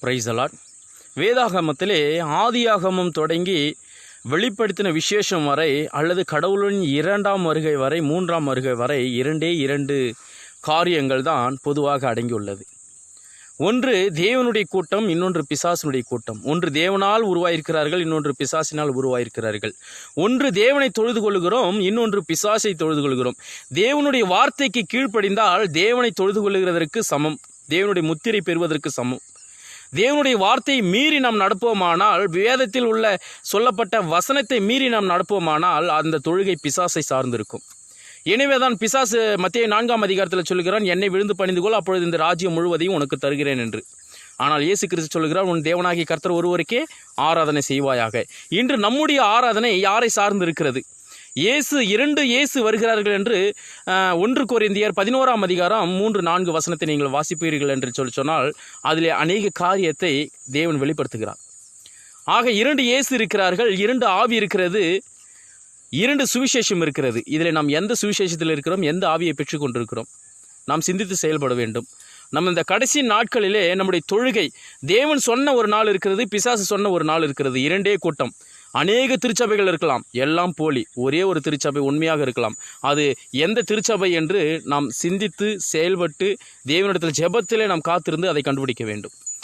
Praise the Lord. வேதாகமத்திலே ஆதியாகமம் தொடங்கி வெளிப்படுத்தின விசேஷம் வரை அல்லது கடவுளின் இரண்டாம் வருகை வரை மூன்றாம் வருகை வரை இரண்டு காரியங்கள் தான் பொதுவாக அடங்கியுள்ளது. ஒன்று தேவனுடைய கூட்டம், இன்னொன்று பிசாசினுடைய கூட்டம். ஒன்று தேவனால் உருவாயிருக்கிறார்கள், இன்னொன்று பிசாசினால் உருவாயிருக்கிறார்கள். ஒன்று தேவனை தொழுது கொள்கிறோம், இன்னொன்று பிசாசை தொழுது கொள்கிறோம். தேவனுடைய வார்த்தைக்கு கீழ்ப்படிந்தால் தேவனை தொழுது கொள்கிறதற்கு சமம், தேவனுடைய முத்திரை பெறுவதற்கு சமம். தேவனுடைய வார்த்தையை மீறி நாம் நடப்போமானால், வேதத்தில் உள்ள சொல்லப்பட்ட வசனத்தை மீறி நாம் நடப்போமானால் அந்த தொழுகை பிசாசை சார்ந்திருக்கும். எனவே தான் பிசாசு மத்தேயு 4ஆம் அதிகாரத்தில் சொல்கிறான், என்னை விழுந்து பணிந்து கொள், அப்பொழுது இந்த ராஜ்யம் முழுவதையும் உனக்கு தருகிறேன் என்று. ஆனால் இயேசு கிறிஸ்து சொல்கிறார், உன் தேவனாகிய கர்த்தர் ஒருவருக்கே ஆராதனை செய்வாயாக. இன்று நம்முடைய ஆராதனை யாரை சார்ந்து இருக்கிறது? இரண்டு இயேசு வருகிறார்கள் என்று 1 கொரிந்தியர் 11ஆம் அதிகாரம் 3-4 வசனத்தை நீங்கள் வாசிப்பீர்கள் என்று சொன்னால் அதில் அநேக காரியத்தை தேவன் வெளிப்படுத்துகிறார். ஆக 2 இயேசு இருக்கிறார்கள், 2 ஆவி இருக்கிறது, 2 சுவிசேஷம் இருக்கிறது. இதில் நாம் எந்த சுவிசேஷத்தில் இருக்கிறோம், எந்த ஆவியை பெற்றுக் கொண்டிருக்கிறோம்? நாம் சிந்தித்து செயல்பட வேண்டும். நம்ம இந்த கடைசி நாட்களிலே நம்முடைய தொழுகை, தேவன் சொன்ன ஒரு நாள் இருக்கிறது, பிசாசு சொன்ன ஒரு நாள் இருக்கிறது. 2 கூட்டம். அநேக திருச்சபைகள் இருக்கலாம், எல்லாம் போலி. ஒரே ஒரு திருச்சபை உண்மையாக இருக்கலாம். அது எந்த திருச்சபை என்று நாம் சிந்தித்து செயல்பட்டு தேவனிடத்தில் ஜெபத்திலே நாம் காத்திருந்து அதை கண்டுபிடிக்க வேண்டும்.